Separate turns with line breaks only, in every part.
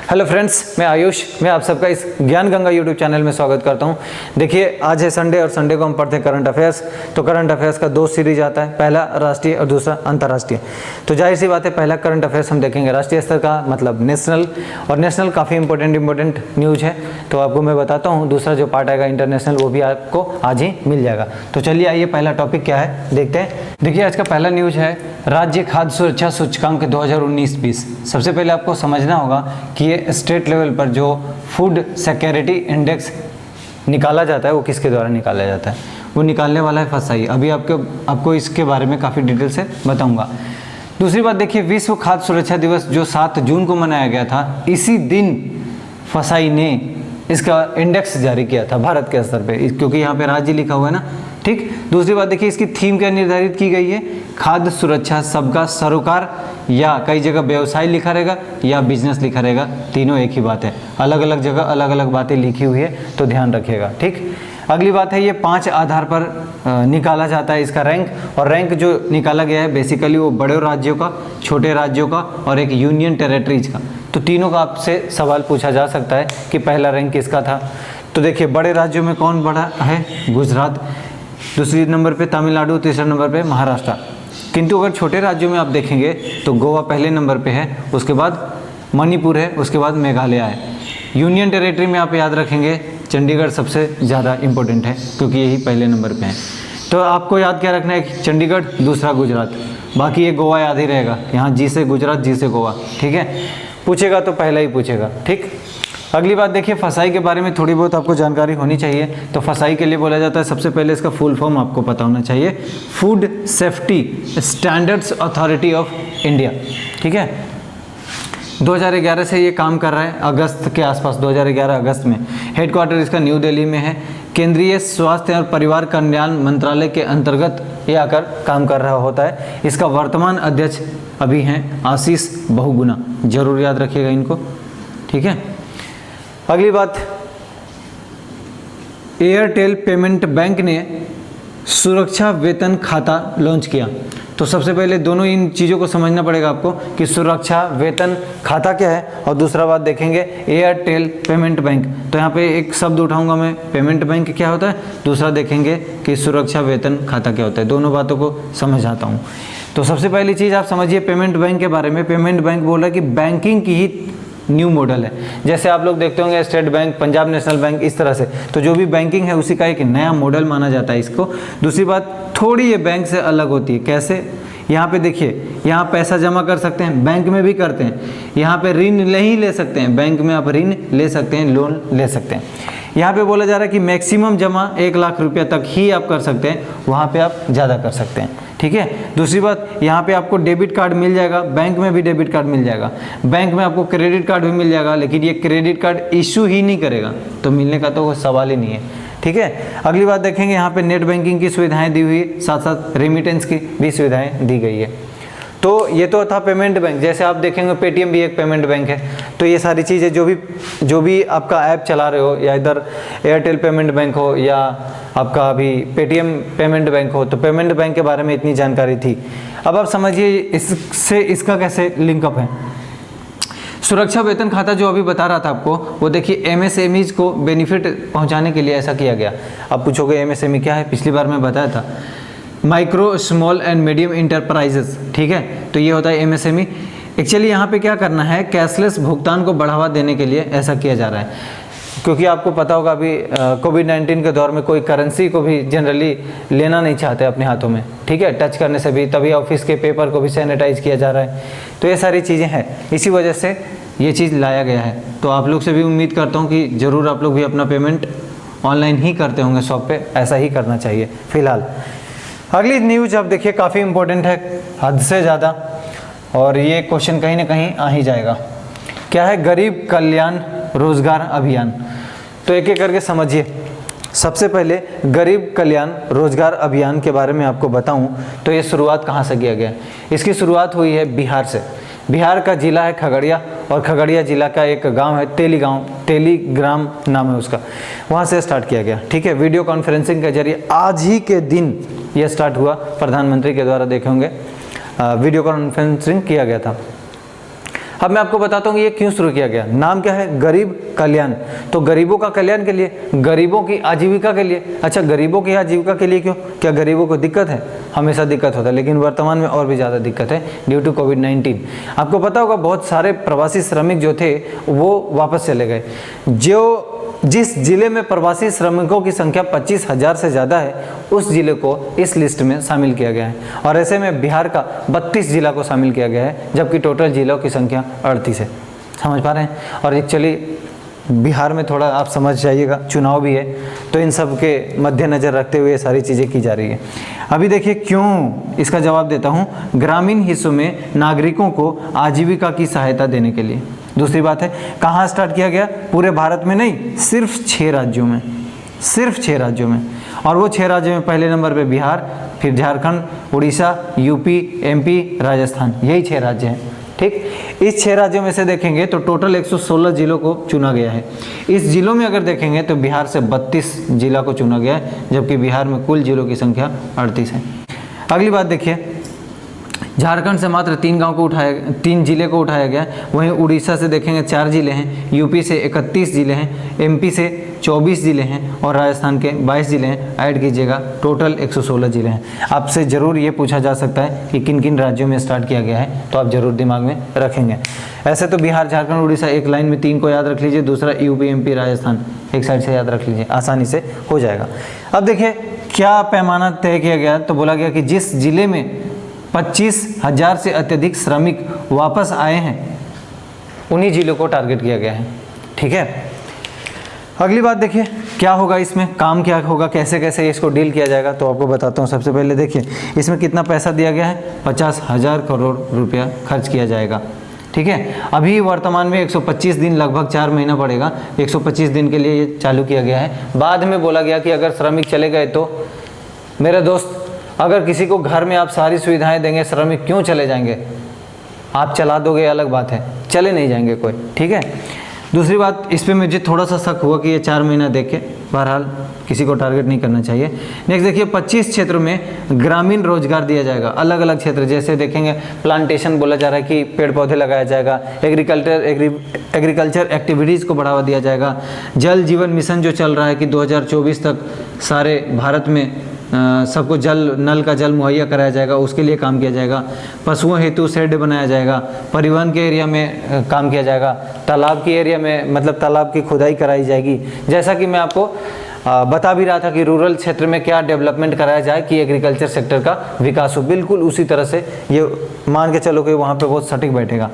Hello friends, मैं आयुष, मैं आप सबका इस ज्ञान गंगा यूट्यूब चैनल में स्वागत करता हूं। देखिए, आज है संडे और संडे को हम पढ़ते हैं करंट अफेयर्स। तो करंट अफेयर्स का दो सीरीज आता है, पहला राष्ट्रीय और दूसरा अंतर्राष्ट्रीय। तो जाहिर सी बात है, पहला करंट अफेयर्स हम देखेंगे राष्ट्रीय स्तर का, मतलब नेशनल, और नेशनल काफ़ी इंपॉर्टेंट न्यूज़ है तो आपको मैं बताता हूँ। दूसरा जो पार्ट आएगा इंटरनेशनल, वो भी आपको आज ही मिल जाएगा। तो चलिए आइए, पहला टॉपिक क्या है देखते हैं। देखिए, आज का पहला न्यूज़ है राज्य खाद्य सुरक्षा सूचकांक 2019-20। सबसे पहले आपको समझना होगा कि ये स्टेट लेवल पर जो फूड सिक्योरिटी इंडेक्स निकाला जाता है वो किसके द्वारा निकाला जाता है, वो निकालने वाला है फसाई। अभी आपको इसके बारे में काफ़ी डिटेल से बताऊंगा। दूसरी बात देखिए, विश्व खाद्य सुरक्षा दिवस जो 7 जून को मनाया गया था, इसी दिन फसाई ने इसका इंडेक्स जारी किया था भारत के स्तर पे, क्योंकि यहाँ पे राज्य लिखा हुआ है ना, ठीक। दूसरी बात देखिए, इसकी थीम क्या निर्धारित की गई है, खाद्य सुरक्षा सबका सरोकार, या कई जगह व्यवसाय लिखा रहेगा या बिजनेस लिखा रहेगा, तीनों एक ही बात है। अलग अलग जगह अलग अलग बातें लिखी हुई है, तो ध्यान रखिएगा, ठीक। अगली बात है, ये 5 आधार पर निकाला जाता है इसका रैंक, और रैंक जो निकाला गया है बेसिकली वो बड़े राज्यों का, छोटे राज्यों का और एक यूनियन टेरिटरीज का। तो तीनों का आपसे सवाल पूछा जा सकता है कि पहला रैंक किसका था। तो देखिए, बड़े राज्यों में कौन बड़ा है, गुजरात, दूसरे नंबर पे तमिलनाडु, तीसरे नंबर पे महाराष्ट्र। किंतु अगर छोटे राज्यों में आप देखेंगे तो गोवा पहले नंबर पे है, उसके बाद मणिपुर है, उसके बाद मेघालय है। यूनियन टेरिटरी में आप याद रखेंगे चंडीगढ़ सबसे ज़्यादा इम्पोर्टेंट है, क्योंकि यही पहले नंबर पे है। तो आपको याद क्या रखना है, चंडीगढ़, दूसरा गुजरात, बाकी ये गोवा याद ही रहेगा। यहाँ जी से गुजरात, जी से गोवा, ठीक है। पूछेगा तो पहला ही पूछेगा, ठीक। अगली बात देखिए, फसाई के बारे में थोड़ी बहुत आपको जानकारी होनी चाहिए। तो फसाई के लिए बोला जाता है, सबसे पहले इसका फुल फॉर्म आपको पता होना चाहिए, food safety standards authority of India, ठीक है। 2011 से ये काम कर रहा है, अगस्त के आसपास, 2011 अगस्त में। हेडक्वार्टर इसका न्यू दिल्ली में है। केंद्रीय स्वास्थ्य और परिवार कल्याण मंत्रालय के अंतर्गत ये आकर काम कर रहा होता है। इसका वर्तमान अध्यक्ष अभी हैं आशीष बहुगुणा, जरूर याद रखिएगा इनको, ठीक है। अगली बात, एयरटेल पेमेंट बैंक ने सुरक्षा वेतन खाता लॉन्च किया। तो सबसे पहले दोनों इन चीज़ों को समझना पड़ेगा आपको कि सुरक्षा वेतन खाता क्या है, और दूसरा बात देखेंगे एयरटेल पेमेंट बैंक। तो यहाँ पे एक शब्द उठाऊंगा मैं, पेमेंट बैंक क्या होता है, दूसरा देखेंगे कि सुरक्षा वेतन खाता क्या होता है। दोनों बातों को समझ आता हूँ। तो सबसे पहली चीज़ आप समझिए पेमेंट बैंक के बारे में। पेमेंट बैंक बोल रहा है कि बैंकिंग की ही न्यू मॉडल है। जैसे आप लोग देखते होंगे state bank, Punjab national bank, इस तरह से, तो जो भी बैंकिंग है उसी का एक नया मॉडल माना जाता है इसको। दूसरी बात, थोड़ी ये बैंक से अलग होती है। कैसे, यहाँ पे देखिए, यहाँ पैसा जमा कर सकते हैं, बैंक में भी करते हैं। यहाँ पे ऋण नहीं ले सकते हैं, बैंक में आप ऋण ले सकते हैं, लोन ले सकते हैं। यहाँ पे बोला जा रहा है कि मैक्सिमम जमा 1 लाख रुपया तक ही आप कर सकते हैं, वहाँ पे आप ज़्यादा कर सकते हैं, ठीक है। दूसरी बात, यहाँ पे आपको डेबिट कार्ड मिल जाएगा, बैंक में भी डेबिट कार्ड मिल जाएगा, बैंक में आपको क्रेडिट कार्ड भी मिल जाएगा, लेकिन ये क्रेडिट कार्ड इशू ही नहीं करेगा, तो मिलने का तो कोई सवाल ही नहीं है, ठीक है। अगली बात देखेंगे, यहाँ पे नेट बैंकिंग की सुविधाएं दी हुई, साथ साथ रेमिटेंस की भी सुविधाएं दी गई है। तो ये तो था पेमेंट बैंक। जैसे आप देखेंगे पेटीएम भी एक पेमेंट बैंक है। तो ये सारी चीज़ें जो भी आपका ऐप चला रहे हो, या इधर एयरटेल पेमेंट बैंक हो या आपका अभी पेटीएम पेमेंट बैंक हो, तो पेमेंट बैंक के बारे में इतनी जानकारी थी। अब आप समझिए इससे इसका कैसे लिंकअप है। सुरक्षा वेतन खाता जो अभी बता रहा था आपको, वो देखिए एमएसएमईज को बेनिफिट पहुंचाने के लिए ऐसा किया गया। अब पूछोगे एमएसएमई क्या है, पिछली बार मैं बताया था, micro small and medium enterprises, ठीक है। तो ये होता है एमएसएमई। एक्चुअली यहाँ पे क्या करना है, कैशलेस भुगतान को बढ़ावा देने के लिए ऐसा किया जा रहा है, क्योंकि आपको पता होगा अभी कोविड-19 के दौर में कोई करेंसी को भी जनरली लेना नहीं चाहते अपने हाथों में, ठीक है, टच करने से भी। तभी ऑफिस के पेपर को भी सैनिटाइज किया जा रहा है। तो ये सारी चीज़ें हैं, इसी वजह से ये चीज़ लाया गया है। तो आप लोग से भी उम्मीद करता हूँ कि ज़रूर आप लोग भी अपना पेमेंट ऑनलाइन ही करते होंगे शॉप पे, ऐसा ही करना चाहिए फिलहाल। अगली न्यूज आप देखिए, काफ़ी इंपॉर्टेंट है, हद से ज़्यादा, और ये क्वेश्चन कहीं ना कहीं आ ही जाएगा। क्या है, गरीब कल्याण रोजगार अभियान। तो एक एक करके समझिए। सबसे पहले गरीब कल्याण रोजगार अभियान के बारे में आपको बताऊं तो ये शुरुआत कहाँ से किया गया। इसकी शुरुआत हुई है बिहार से। बिहार का जिला है खगड़िया, और खगड़िया जिला का एक गांव है तेलीग्राम नाम है उसका, वहाँ से स्टार्ट किया गया, ठीक है। वीडियो कॉन्फ्रेंसिंग के जरिए आज ही के दिन ये स्टार्ट हुआ, प्रधानमंत्री के द्वारा देखे होंगे वीडियो कॉन्फ्रेंसिंग किया गया था। अब मैं आपको बताता हूँ ये क्यों शुरू किया गया। नाम क्या है? गरीब कल्याण। तो गरीबों का कल्याण के लिए, गरीबों की आजीविका के लिए। अच्छा, गरीबों की आजीविका के लिए क्यों? क्या गरीबों को दिक्कत है? हमेशा दिक्कत होता है, लेकिन वर्तमान में और भी ज़्यादा दिक्कत है ड्यू टू कोविड-19। आपको पता होगा बहुत सारे प्रवासी श्रमिक जो थे वो वापस चले गए। जिस जिले में प्रवासी श्रमिकों की संख्या 25,000 से ज़्यादा है, उस जिले को इस लिस्ट में शामिल किया गया है। और ऐसे में बिहार का 32 जिला को शामिल किया गया है, जबकि टोटल जिलों की संख्या 38 है। समझ पा रहे हैं? और एक्चुअली बिहार में थोड़ा आप समझ जाइएगा, चुनाव भी है, तो इन सब के मद्देनज़र रखते हुए ये सारी चीज़ें की जा रही है। अभी देखिए क्यों, इसका जवाब देता हूँ। ग्रामीण हिस्सों में नागरिकों को आजीविका की सहायता देने के लिए। दूसरी बात है, कहाँ स्टार्ट किया गया? पूरे भारत में नहीं, सिर्फ 6 राज्यों में, सिर्फ 6 राज्यों में। और वो 6 राज्यों में पहले नंबर पे बिहार, फिर झारखंड, उड़ीसा, यूपी, एमपी, राजस्थान, यही 6 राज्य हैं। ठीक, इस 6 राज्यों में से देखेंगे तो टोटल 116 जिलों को चुना गया है। इस जिलों में अगर देखेंगे तो बिहार से 32 जिला को चुना गया है, जबकि बिहार में कुल जिलों की संख्या 38 है। अगली बात देखिए, झारखंड से मात्र 3 जिले को उठाया गया। वहीं उड़ीसा से देखेंगे 4 जिले हैं, यूपी से 31 जिले हैं, एमपी से 24 जिले हैं और राजस्थान के 22 जिले हैं। ऐड कीजिएगा, टोटल 116 जिले हैं। आपसे ज़रूर ये पूछा जा सकता है कि किन किन राज्यों में स्टार्ट किया गया है, तो आप ज़रूर दिमाग में रखेंगे। ऐसे तो बिहार, झारखंड, उड़ीसा एक लाइन में 3 को याद रख लीजिए, दूसरा यूपी, एमपी, राजस्थान एक साइड से याद रख लीजिए, आसानी से हो जाएगा। अब देखिए क्या पैमाना तय किया गया, तो बोला गया कि जिस जिले में 25,000 से अत्यधिक श्रमिक वापस आए हैं, उन्हीं जिलों को टारगेट किया गया है। ठीक है, अगली बात देखिए क्या होगा, इसमें काम क्या होगा, कैसे कैसे इसको डील किया जाएगा, तो आपको बताता हूँ। सबसे पहले देखिए इसमें कितना पैसा दिया गया है, 50,000 करोड़ रुपया खर्च किया जाएगा। ठीक है, अभी वर्तमान में 125 दिन, लगभग 4 महीना पड़ेगा, 125 दिन के लिए ये चालू किया गया है। बाद में बोला गया कि अगर श्रमिक चले गए तो मेरे दोस्त, अगर किसी को घर में आप सारी सुविधाएं देंगे, श्रमिक क्यों चले जाएंगे? आप चला दोगे अलग बात है, चले नहीं जाएंगे कोई। ठीक है, दूसरी बात, इस पे मुझे थोड़ा सा शक हुआ कि ये 4 महीना देख के, बहरहाल किसी को टारगेट नहीं करना चाहिए। नेक्स्ट देखिए, 25 क्षेत्रों में ग्रामीण रोजगार दिया जाएगा। अलग अलग क्षेत्र, जैसे देखेंगे प्लांटेशन बोला जा रहा है कि पेड़ पौधे लगाया जाएगा, एग्रीकल्चर एक्टिविटीज़ को बढ़ावा दिया जाएगा। जल जीवन मिशन जो चल रहा है कि 2024 तक सारे भारत में सबको नल का जल मुहैया कराया जाएगा, उसके लिए काम किया जाएगा। पशुओं हेतु शेड बनाया जाएगा, परिवहन के एरिया में काम किया जाएगा, तालाब की एरिया में मतलब तालाब की खुदाई कराई जाएगी। जैसा कि मैं आपको बता भी रहा था कि रूरल क्षेत्र में क्या डेवलपमेंट कराया जाए कि एग्रीकल्चर सेक्टर का विकास हो, बिल्कुल उसी तरह से ये मान के चलो कि वहाँ पे बहुत सटीक बैठेगा।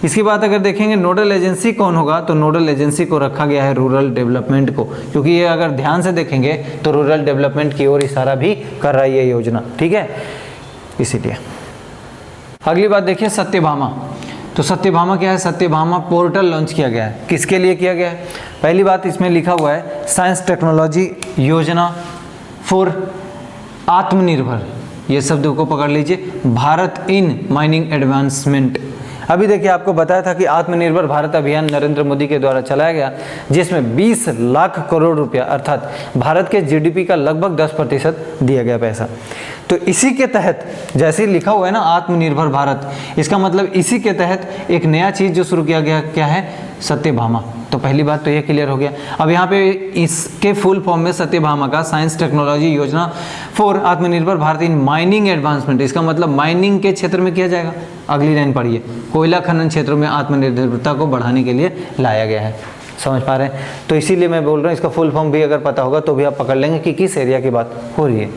इसकी बात अगर देखेंगे नोडल एजेंसी कौन होगा, तो नोडल एजेंसी को रखा गया है रूरल डेवलपमेंट को, क्योंकि ये अगर ध्यान से देखेंगे तो रूरल डेवलपमेंट की ओर इशारा भी कर रहा है ये योजना। ठीक है, इसीलिए। अगली बात देखिए सत्यभामा। तो सत्यभामा क्या है? सत्यभामा पोर्टल लॉन्च किया गया है। किसके लिए किया गया है? पहली बात इसमें लिखा हुआ है साइंस टेक्नोलॉजी योजना फॉर आत्मनिर्भर, ये शब्द को पकड़ लीजिए, भारत इन माइनिंग एडवांसमेंट। अभी देखिए आपको बताया था कि आत्मनिर्भर भारत अभियान नरेंद्र मोदी के द्वारा चलाया गया, जिसमें 20 लाख करोड़ रुपया अर्थात भारत के जीडीपी का लगभग 10% दिया गया पैसा। तो इसी के तहत, जैसे लिखा हुआ है ना आत्मनिर्भर भारत, इसका मतलब इसी के तहत एक नया चीज़ जो शुरू किया गया, क्या है? सत्यभामा। तो पहली बात तो ये क्लियर हो गया। अब यहाँ पे इसके फुल फॉर्म में सत्यभामा का साइंस टेक्नोलॉजी योजना फॉर आत्मनिर्भर भारत इन माइनिंग एडवांसमेंट, इसका मतलब माइनिंग के क्षेत्र में किया जाएगा। अगली लाइन पढ़िए, कोयला खनन क्षेत्रों में आत्मनिर्भरता को बढ़ाने के लिए लाया गया है। समझ पा रहे हैं? तो इसीलिए मैं बोल रहा हूँ इसका फुल फॉर्म भी अगर पता होगा तो भी आप पकड़ लेंगे कि किस एरिया की बात हो रही है।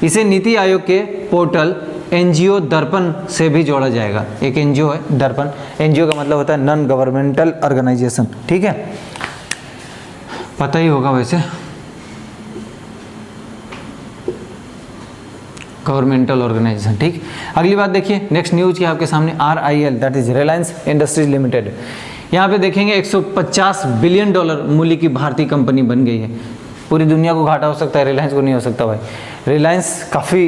इसे नीति आयोग के पोर्टल एनजीओ दर्पण से भी जोड़ा जाएगा। एक एनजीओ है दर्पण, एनजीओ का मतलब होता है नॉन गवर्नमेंटल ऑर्गेनाइजेशन। ठीक है, पता ही होगा वैसे, गवर्नमेंटल ऑर्गेनाइजेशन। ठीक, अगली बात देखिए, नेक्स्ट न्यूज की आपके सामने RIL that is Reliance industries limited. यहाँ पे देखेंगे 150 बिलियन डॉलर मूल्य की भारतीय कंपनी बन गई है। पूरी दुनिया को घाटा हो सकता है, रिलायंस को नहीं हो सकता भाई। रिलायंस काफ़ी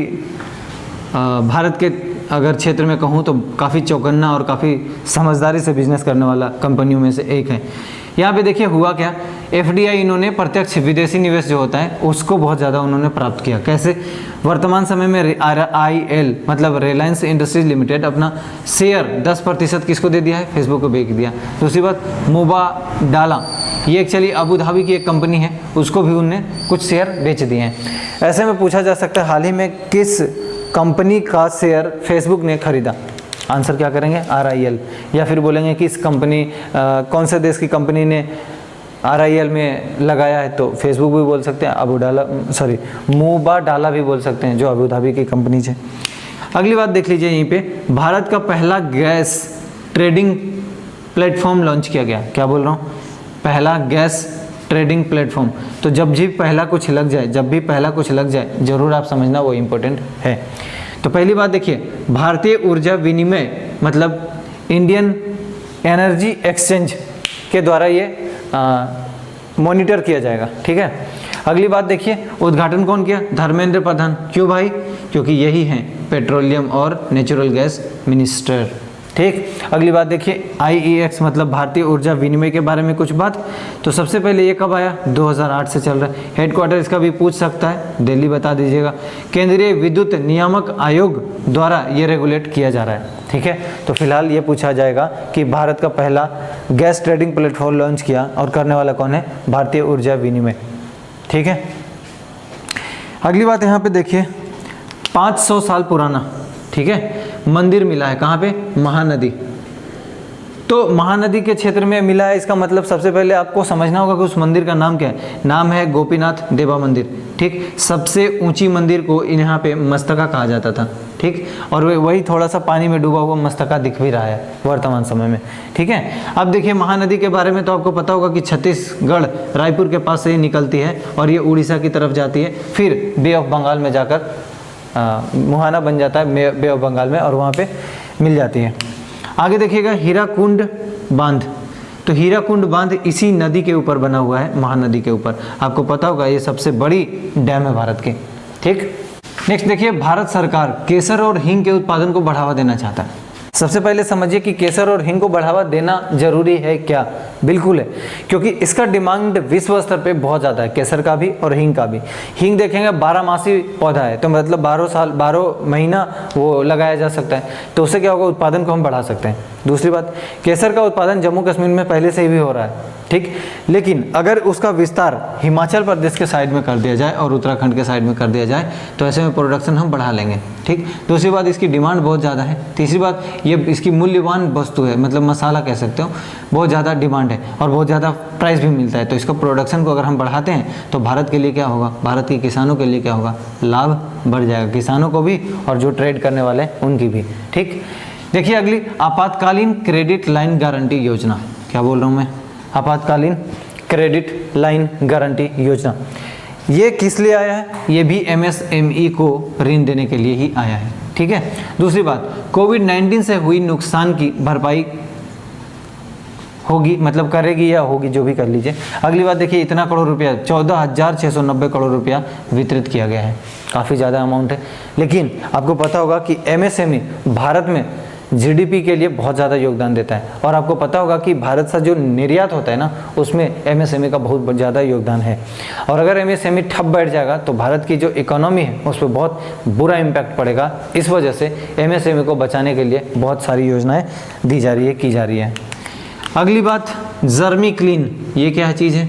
भारत के अगर क्षेत्र में कहूँ तो काफ़ी चौकन्ना और काफ़ी समझदारी से बिजनेस करने वाला कंपनियों में से एक है। यहाँ पे देखिए हुआ क्या एफडीआई इन्होंने प्रत्यक्ष विदेशी निवेश जो होता है उसको बहुत ज़्यादा उन्होंने प्राप्त किया। कैसे? वर्तमान समय में RIL मतलब रिलायंस इंडस्ट्रीज लिमिटेड अपना शेयर 10% किसको दे दिया है? फेसबुक को बेच दिया। दूसरी बात, मुबाडाला, ये एक्चुअली अबू धाबी की एक कंपनी है, उसको भी उनने कुछ शेयर बेच दिए हैं। ऐसे में पूछा जा सकता है हाल ही में किस कंपनी का शेयर फेसबुक ने खरीदा? आंसर क्या करेंगे? RIL। या फिर बोलेंगे कि इस कंपनी कौन से देश की कंपनी ने RIL में लगाया है, तो फेसबुक भी बोल सकते हैं, मुबाडाला भी बोल सकते हैं जो अबू धाबी की कंपनी है। अगली बात देख लीजिए यहीं पे, भारत का पहला गैस ट्रेडिंग प्लेटफॉर्म लॉन्च किया गया। क्या बोल रहा हूँ? पहला गैस ट्रेडिंग प्लेटफॉर्म। तो जब भी पहला कुछ लग जाए जरूर आप समझना, वो इम्पोर्टेंट है। तो पहली बात देखिए, भारतीय ऊर्जा विनिमय मतलब इंडियन एनर्जी एक्सचेंज के द्वारा ये मॉनिटर किया जाएगा। ठीक है। अगली बात देखिए, उद्घाटन कौन किया? धर्मेंद्र प्रधान। क्यों भाई? क्योंकि यही हैं पेट्रोलियम और नेचुरल गैस मिनिस्टर। ठीक। अगली बात देखिए, IEX मतलब भारतीय ऊर्जा विनिमय के बारे में कुछ बात। तो सबसे पहले ये कब आया? 2008 से चल रहा है। हेडक्वार्टर इसका भी पूछ सकता है, दिल्ली बता दीजिएगा। केंद्रीय विद्युत नियामक आयोग द्वारा ये रेगुलेट किया जा रहा है। ठीक है। तो फिलहाल ये पूछा जाएगा कि भारत का पहला गैस ट्रेडिंग प्लेटफॉर्म लॉन्च किया और करने वाला कौन है? भारतीय ऊर्जा विनिमय। ठीक है। अगली बात यहाँ पे देखिए, 500 साल पुराना, ठीक है, मंदिर मिला है। कहाँ पे? महानदी। तो महानदी के क्षेत्र में मिला है, इसका मतलब सबसे पहले आपको समझना होगा कि उस मंदिर का नाम क्या है। नाम है गोपीनाथ देवा मंदिर। ठीक। सबसे ऊंची मंदिर को यहाँ पे मस्तका कहा जाता था। ठीक। और वही थोड़ा सा पानी में डूबा हुआ मस्तका दिख भी रहा है वर्तमान समय में। ठीक है। अब देखिए महानदी के बारे में तो आपको पता होगा कि छत्तीसगढ़ रायपुर के पास से ही निकलती है और ये उड़ीसा की तरफ जाती है, फिर बे ऑफ बंगाल में जाकर मुहाना बन जाता है बे ऑफ बंगाल में, और वहाँ पे मिल जाती है। आगे देखिएगा, हीराकुंड बांध। तो हीराकुंड बांध इसी नदी के ऊपर बना हुआ है, महानदी के ऊपर। आपको पता होगा ये सबसे बड़ी डैम है भारत की। ठीक। नेक्स्ट देखिए, भारत सरकार केसर और हींग के उत्पादन को बढ़ावा देना चाहता है। सबसे पहले समझिए कि केसर और हींग को बढ़ावा देना जरूरी है क्या? बिल्कुल है, क्योंकि इसका डिमांड विश्व स्तर पे बहुत ज़्यादा है, केसर का भी और हींग का भी। हींग देखेंगे 12 पौधा है, तो मतलब 12 महीना वो लगाया जा सकता है, तो उससे क्या होगा? उत्पादन को हम बढ़ा सकते हैं। दूसरी बात, केसर का उत्पादन जम्मू कश्मीर में पहले से ही भी हो रहा है। ठीक। लेकिन अगर उसका विस्तार हिमाचल प्रदेश के साइड में कर दिया जाए और उत्तराखंड के साइड में कर दिया जाए तो ऐसे में प्रोडक्शन हम बढ़ा लेंगे। ठीक। दूसरी बात, इसकी डिमांड बहुत ज़्यादा है। तीसरी बात, ये इसकी मूल्यवान वस्तु है, मतलब मसाला कह सकते हो, बहुत ज़्यादा डिमांड है और बहुत ज़्यादा प्राइस भी मिलता है। तो इसका प्रोडक्शन को अगर हम बढ़ाते हैं तो भारत के लिए क्या होगा? भारत के किसानों के लिए क्या होगा? लाभ बढ़ जाएगा, किसानों को भी और जो ट्रेड करने वाले हैं उनकी भी। ठीक। देखिए अगली, आपातकालीन क्रेडिट लाइन गारंटी योजना। क्या बोल रहा हूँ मैं? आपातकालीन क्रेडिट लाइन गारंटी योजना। ये किस लिए आया है? ये भी MSME को ऋण देने के लिए ही आया है। ठीक है। दूसरी बात, कोविड-19 से हुई नुकसान की भरपाई होगी, मतलब करेगी या होगी, जो भी कर लीजिए। अगली बात देखिए, इतना करोड़ रुपया, 14,690 करोड़ रुपया वितरित किया गया है। काफ़ी ज़्यादा अमाउंट है, लेकिन आपको पता होगा कि MSME भारत में GDP के लिए बहुत ज़्यादा योगदान देता है। और आपको पता होगा कि भारत से जो निर्यात होता है ना, उसमें MSME का बहुत ज़्यादा योगदान है। और अगर MSME ठप बैठ जाएगा तो भारत की जो इकोनॉमी है उस पर बहुत बुरा इम्पैक्ट पड़ेगा। इस वजह से MSME को बचाने के लिए बहुत सारी योजनाएं दी जा रही है, की जा रही है। अगली बात, जर्मी क्लीन। ये क्या चीज़ है?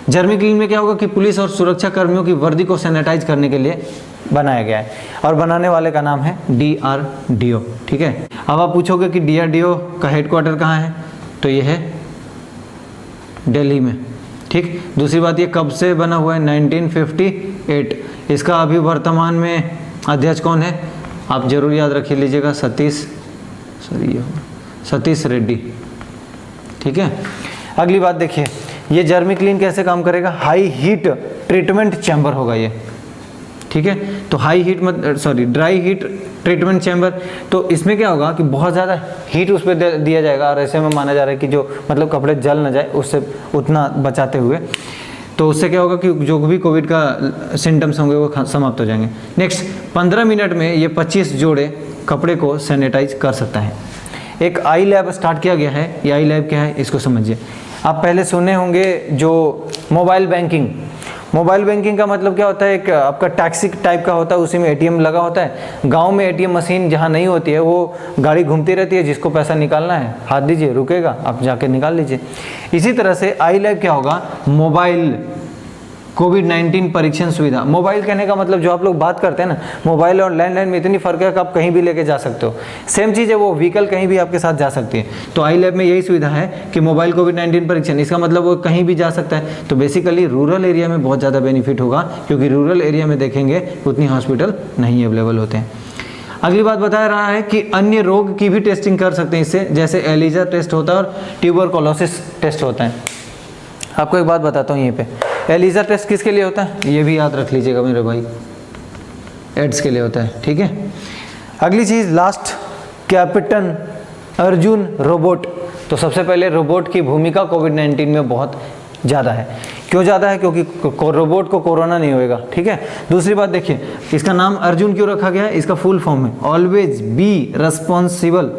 जर्मी क्लीन में क्या होगा कि पुलिस और सुरक्षा कर्मियों की वर्दी को सैनिटाइज करने के लिए बनाया गया है और बनाने वाले का नाम है DRDO। ठीक है। अब आप पूछोगे कि DRDO का हेडक्वार्टर कहाँ है? तो ये है दिल्ली में। ठीक। दूसरी बात, ये कब से बना हुआ है? 1958। इसका अभी वर्तमान में अध्यक्ष कौन है? आप जरूर याद रख लीजिएगा, सतीश रेड्डी। ठीक है। अगली बात देखिए, ये जर्मी क्लीन कैसे काम करेगा? हाई हीट ट्रीटमेंट चैम्बर होगा ये। ठीक है। तो ड्राई हीट ट्रीटमेंट चैम्बर, तो इसमें क्या होगा कि बहुत ज़्यादा हीट उस पर दिया जाएगा और ऐसे में माना जा रहा है कि जो मतलब कपड़े जल ना जाए उससे उतना बचाते हुए, तो उससे क्या होगा कि जो भी कोविड का सिम्टम्स होंगे वो समाप्त हो जाएंगे। नेक्स्ट, 15 मिनट में ये 25 जोड़े कपड़े को सैनिटाइज कर सकता है। एक आई लैब स्टार्ट किया गया है। ये आई लैब क्या है इसको समझिए। आप पहले सुने होंगे जो मोबाइल बैंकिंग, मोबाइल बैंकिंग का मतलब क्या होता है, एक आपका टैक्सी टाइप का होता है, उसी में एटीएम लगा होता है। गांव में एटीएम मशीन जहां नहीं होती है वो गाड़ी घूमती रहती है, जिसको पैसा निकालना है हाथ दीजिए रुकेगा, आप जाके निकाल लीजिए। इसी तरह से आई लैब क्या होगा, मोबाइल कोविड-19 परीक्षण सुविधा। मोबाइल कहने का मतलब जो आप लोग बात करते हैं ना, मोबाइल और लैंडलाइन में इतनी फ़र्क है कि आप कहीं भी लेके जा सकते हो, सेम चीज़ है, वो व्हीकल कहीं भी आपके साथ जा सकती है। तो आई लैब में यही सुविधा है कि मोबाइल कोविड-19 परीक्षण, इसका मतलब वो कहीं भी जा सकता है। तो बेसिकली रूरल एरिया में बहुत ज़्यादा बेनिफिट होगा, क्योंकि रूरल एरिया में देखेंगे उतनी हॉस्पिटल नहीं अवेलेबल होते हैं। अगली बात बता रहा है कि अन्य रोग की भी टेस्टिंग कर सकते हैं इससे, जैसे एलिजा टेस्ट होता है और ट्यूबरकुलोसिस टेस्ट होता है। आपको एक बात बताता हूँ यहीं पे, एलिजा टेस्ट किसके लिए होता है, ये भी याद रख लीजिएगा मेरे भाई, एड्स के लिए होता है, ठीक है। अगली चीज़ लास्ट, कैप्टन अर्जुन रोबोट। तो सबसे पहले रोबोट की भूमिका कोविड-19 में बहुत ज़्यादा है। क्यों ज़्यादा है, क्योंकि रोबोट को कोरोना नहीं होएगा, ठीक है। दूसरी बात देखिए, इसका नाम अर्जुन क्यों रखा गया है, इसका फुल फॉर्म है always be responsible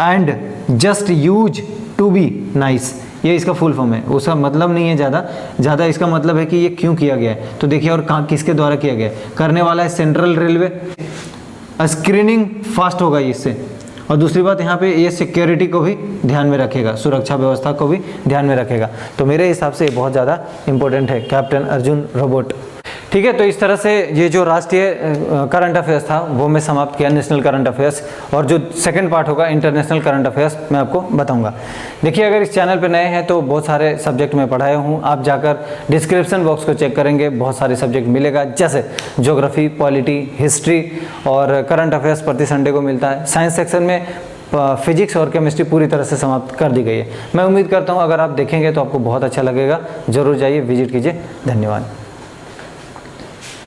and just use to be nice, ये इसका फुल फॉर्म है। उसका मतलब नहीं है ज़्यादा इसका मतलब है कि ये क्यों किया गया है। तो देखिए, और कहाँ किसके द्वारा किया गया है, करने वाला है सेंट्रल रेलवे। स्क्रीनिंग फास्ट होगा इससे, और दूसरी बात यहाँ पे ये सिक्योरिटी को भी ध्यान में रखेगा, सुरक्षा व्यवस्था को भी ध्यान में रखेगा। तो मेरे हिसाब से ये बहुत ज़्यादा इंपॉर्टेंट है, कैप्टन अर्जुन रोबोट, ठीक है। तो इस तरह से ये जो राष्ट्रीय करंट अफेयर्स था वो मैं समाप्त किया, नेशनल करंट अफेयर्स, और जो सेकंड पार्ट होगा इंटरनेशनल करंट अफेयर्स मैं आपको बताऊंगा। देखिए, अगर इस चैनल पे नए हैं तो बहुत सारे सब्जेक्ट मैं पढ़ाया हूँ, आप जाकर डिस्क्रिप्शन बॉक्स को चेक करेंगे, बहुत सारे सब्जेक्ट मिलेगा, जैसे ज्योग्राफी, पॉलिटी, हिस्ट्री और करंट अफेयर्स प्रति संडे को मिलता है। साइंस सेक्शन में फिजिक्स और केमिस्ट्री पूरी तरह से समाप्त कर दी गई है। मैं उम्मीद करता हूँ अगर आप देखेंगे तो आपको बहुत अच्छा लगेगा, ज़रूर जाइए, विजिट कीजिए। धन्यवाद।